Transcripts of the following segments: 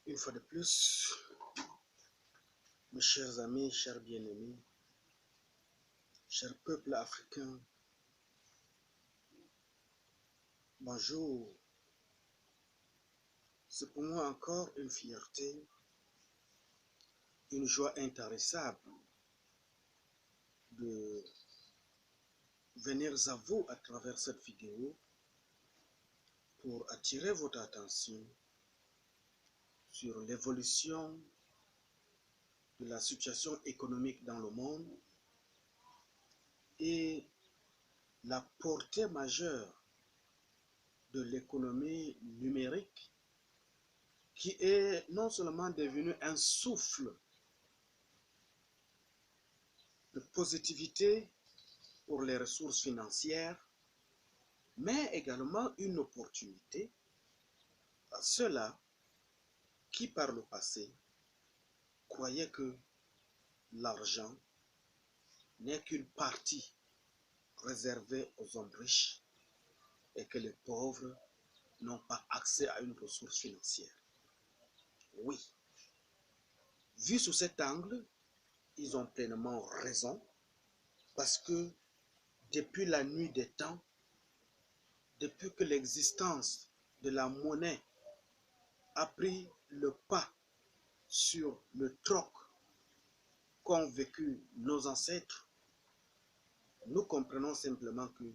Une fois de plus, mes chers amis, chers bien-aimés, chers peuples africains, bonjour. C'est pour moi encore une fierté, une joie intarissable de venir à vous à travers cette vidéo pour attirer votre attention sur l'évolution de la situation économique dans le monde et la portée majeure de l'économie numérique qui est non seulement devenu un souffle de positivité pour les ressources financières, mais également une opportunité à ceux-là qui par le passé croyaient que l'argent n'est qu'une partie réservée aux hommes riches et que les pauvres n'ont pas accès à une ressource financière. Oui, vu sous cet angle, ils ont pleinement raison parce que depuis la nuit des temps, depuis que l'existence de la monnaie a pris le pas sur le troc qu'ont vécu nos ancêtres, nous comprenons simplement que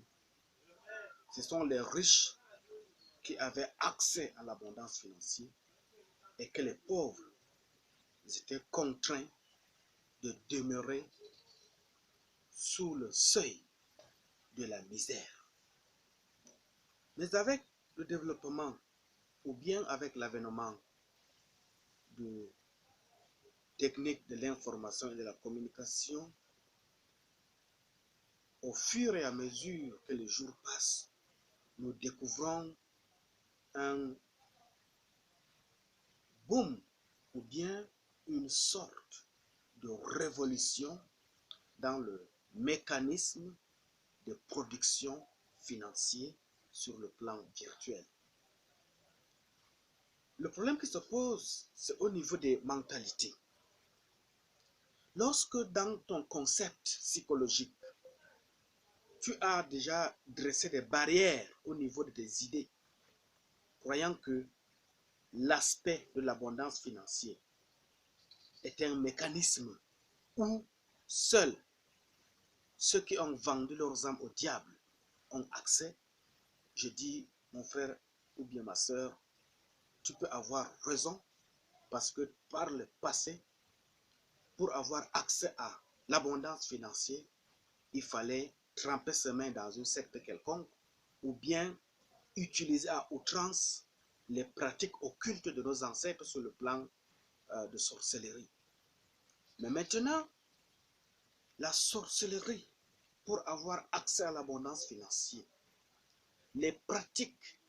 ce sont les riches qui avaient accès à l'abondance financière et que les pauvres étaient contraints de demeurer sous le seuil de la misère. Mais avec le développement ou bien avec l'avènement de techniques de l'information et de la communication, au fur et à mesure que les jours passent, nous découvrons un boom ou bien une sorte de révolution dans le mécanisme de production financière sur le plan virtuel. Le problème qui se pose, c'est au niveau des mentalités. Lorsque dans ton concept psychologique, tu as déjà dressé des barrières au niveau de tes idées, croyant que l'aspect de l'abondance financière est un mécanisme où seuls ceux qui ont vendu leurs âmes au diable ont accès, je dis, mon frère ou bien ma soeur, tu peux avoir raison parce que par le passé, pour avoir accès à l'abondance financière, il fallait tremper ses mains dans une secte quelconque ou bien utiliser à outrance les pratiques occultes de nos ancêtres sur le plan de sorcellerie. Mais maintenant, la sorcellerie, pour avoir accès à l'abondance financière, les pratiques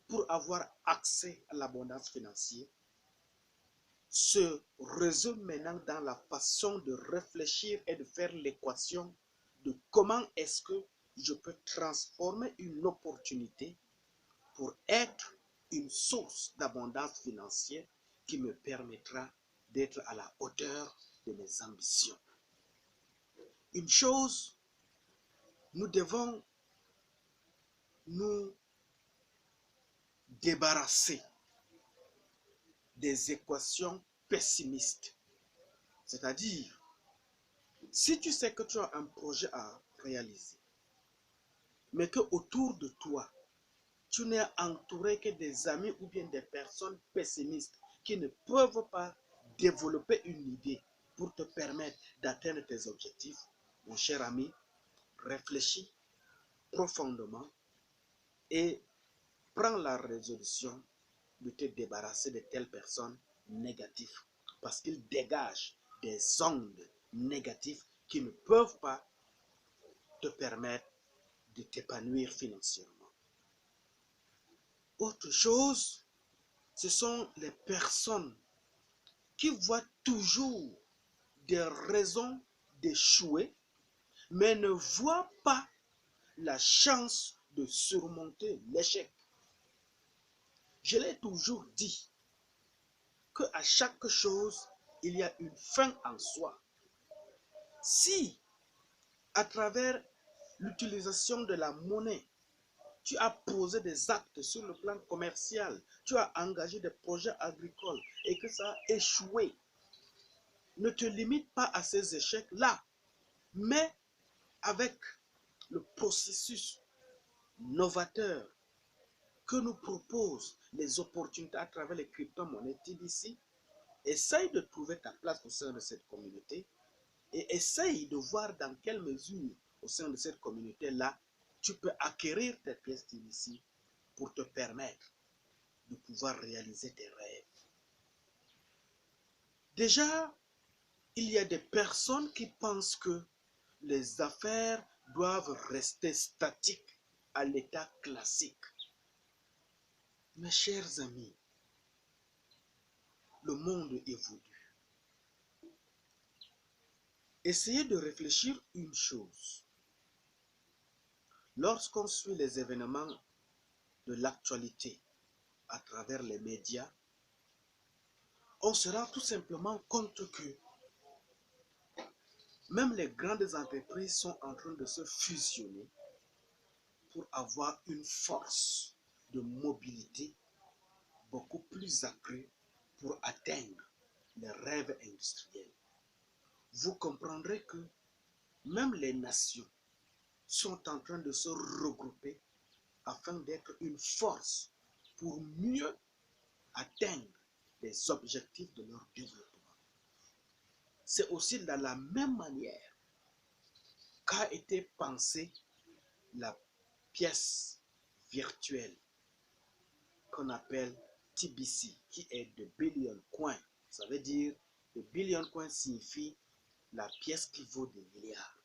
pour avoir accès à l'abondance financière se résument maintenant dans la façon de réfléchir et de faire l'équation de comment est-ce que je peux transformer une opportunité pour être une source d'abondance financière qui me permettra d'être à la hauteur de mes ambitions. Une chose, nous devons nous débarrasser des équations pessimistes. C'est-à-dire, si tu sais que tu as un projet à réaliser, mais que autour de toi, tu n'es entouré que des amis ou bien des personnes pessimistes qui ne peuvent pas développer une idée pour te permettre d'atteindre tes objectifs, mon cher ami, réfléchis profondément et prends la résolution de te débarrasser de telles personnes négatives parce qu'ils dégagent des ondes négatives qui ne peuvent pas te permettre de t'épanouir financièrement. Autre chose, ce sont les personnes qui voient toujours des raisons d'échouer, mais ne voient pas la chance de surmonter l'échec. Je l'ai toujours dit, qu'à chaque chose, il y a une fin en soi. Si, à travers l'utilisation de la monnaie, tu as posé des actes sur le plan commercial, tu as engagé des projets agricoles et que ça a échoué, ne te limite pas à ces échecs-là, mais avec le processus novateur que nous proposent les opportunités à travers les crypto-monnaies TBC, essaye de trouver ta place au sein de cette communauté et essaye de voir dans quelle mesure au sein de cette communauté-là, tu peux acquérir tes pièces TBC pour te permettre de pouvoir réaliser tes rêves. Déjà, il y a des personnes qui pensent que les affaires doivent rester statiques à l'état classique. Mes chers amis, le monde évolue. Essayez de réfléchir une chose. Lorsqu'on suit les événements de l'actualité à travers les médias, on se rend tout simplement compte que même les grandes entreprises sont en train de se fusionner pour avoir une force de mobilité beaucoup plus accrue pour atteindre les rêves industriels. Vous comprendrez que même les nations sont en train de se regrouper afin d'être une force pour mieux atteindre les objectifs de leur développement. C'est aussi dans la même manière qu'a été pensée la pièce virtuelle qu'on appelle TBC, qui est de billion coin. Ça veut dire, le billion coin signifie la pièce qui vaut des milliards.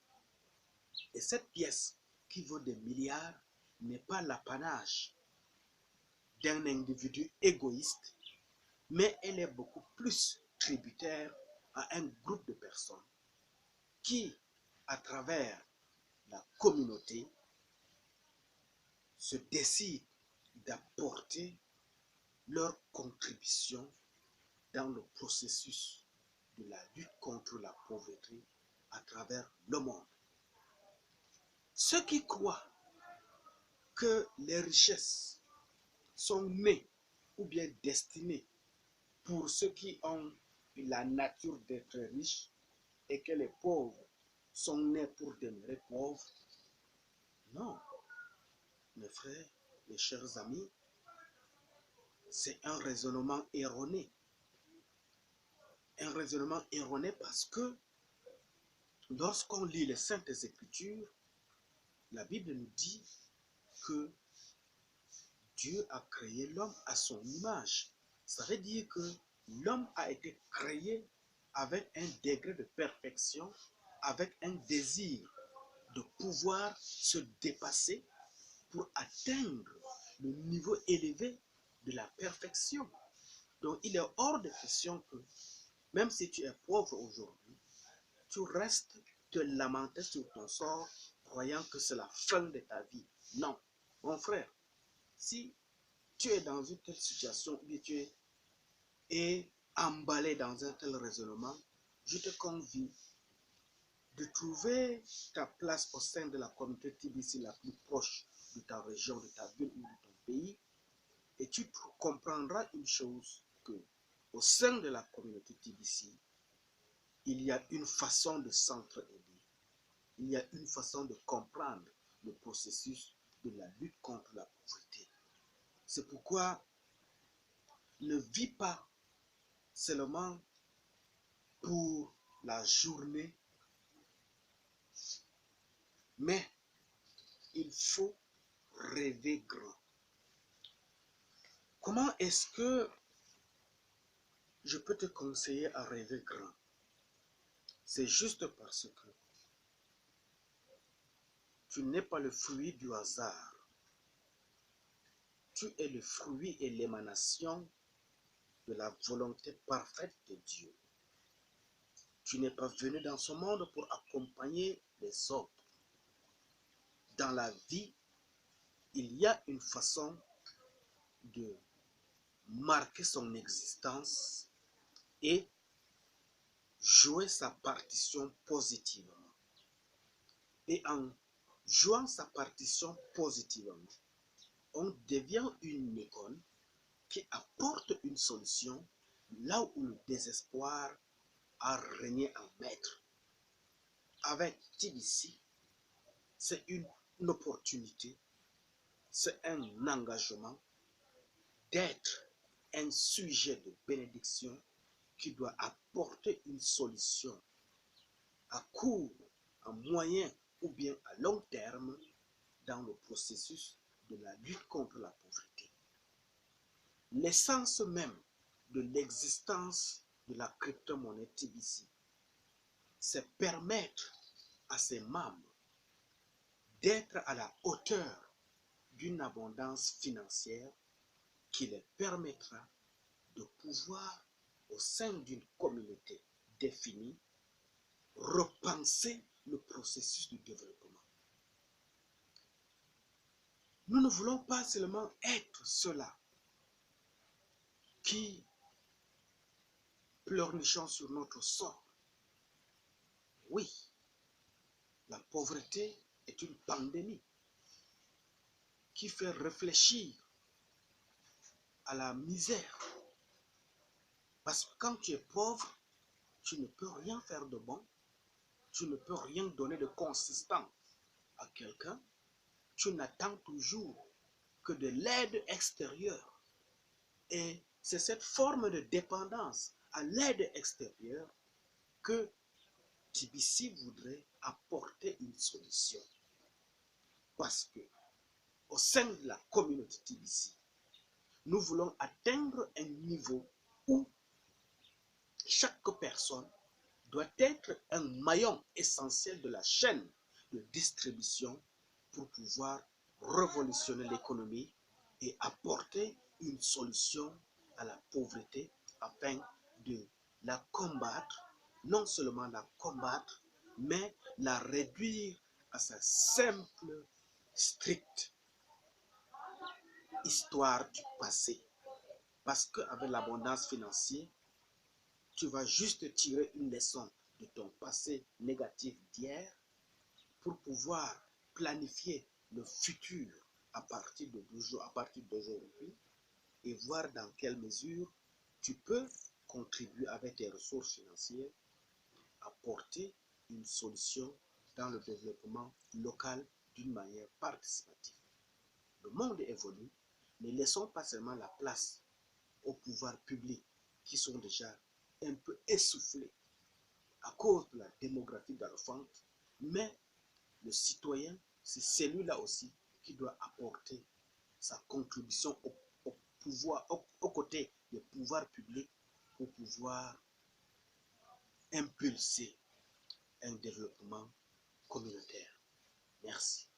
Et cette pièce qui vaut des milliards n'est pas l'apanage d'un individu égoïste, mais elle est beaucoup plus tributaire à un groupe de personnes qui, à travers la communauté, se décident d'apporter leur contribution dans le processus de la lutte contre la pauvreté à travers le monde. Ceux qui croient que les richesses sont nées ou bien destinées pour ceux qui ont la nature d'être riches et que les pauvres sont nés pour demeurer pauvres. Non, mes frères, mes chers amis, c'est un raisonnement erroné. Un raisonnement erroné parce que lorsqu'on lit les Saintes Écritures, la Bible nous dit que Dieu a créé l'homme à son image. Ça veut dire que l'homme a été créé avec un degré de perfection, avec un désir de pouvoir se dépasser pour atteindre le niveau élevé de la perfection. Donc il est hors de question que même si tu es pauvre aujourd'hui, tu restes te lamenter sur ton sort, croyant que c'est la fin de ta vie. Non, mon frère, si tu es dans une telle situation où tu es emballé dans un tel raisonnement, je te convie de trouver ta place au sein de la communauté TBC la plus proche de ta région, de ta ville ou de ton pays, et tu comprendras une chose, que au sein de la communauté TBC, il y a une façon de s'entraider. Il y a une façon de comprendre le processus de la lutte contre la pauvreté. C'est pourquoi ne vis pas seulement pour la journée, mais il faut rêver grand. Comment est-ce que je peux te conseiller à rêver grand? C'est juste parce que tu n'es pas le fruit du hasard. Tu es le fruit et l'émanation de la volonté parfaite de Dieu. Tu n'es pas venu dans ce monde pour accompagner les autres. Dans la vie, il y a une façon de marquer son existence et jouer sa partition positivement. Et en jouant sa partition positivement, on devient une icône qui apporte une solution là où le désespoir a régné en maître. Avec TBC, c'est une opportunité, c'est un engagement d'être un sujet de bénédiction qui doit apporter une solution à court, à moyen ou bien à long terme dans le processus de la lutte contre la pauvreté. L'essence même de l'existence de la crypto-monnaie TBC, c'est permettre à ses membres d'être à la hauteur d'une abondance financière qui les permettra de pouvoir, au sein d'une communauté définie, repenser le processus du développement. Nous ne voulons pas seulement être ceux-là qui pleurnichons sur notre sort. Oui, la pauvreté est une pandémie qui fait réfléchir à la misère. Parce que quand tu es pauvre, tu ne peux rien faire de bon, tu ne peux rien donner de consistant à quelqu'un, tu n'attends toujours que de l'aide extérieure. Et c'est cette forme de dépendance à l'aide extérieure que TBC voudrait apporter une solution. Parce que au sein de la communauté TBC, nous voulons atteindre un niveau où chaque personne doit être un maillon essentiel de la chaîne de distribution pour pouvoir révolutionner l'économie et apporter une solution à la pauvreté afin de la combattre, non seulement la combattre, mais la réduire à sa simple, stricte histoire du passé. Parce qu'avec l'abondance financière, tu vas juste tirer une leçon de ton passé négatif d'hier pour pouvoir planifier le futur à partir d'aujourd'hui et voir dans quelle mesure tu peux contribuer avec tes ressources financières à apporter une solution dans le développement local d'une manière participative. Le monde évolue, ne laissons pas seulement la place aux pouvoirs publics qui sont déjà un peu essoufflés à cause de la démographie galopante, mais le citoyen, c'est celui-là aussi qui doit apporter sa contribution au pouvoir, aux côtés des pouvoirs publics pour pouvoir impulser un développement communautaire. Merci.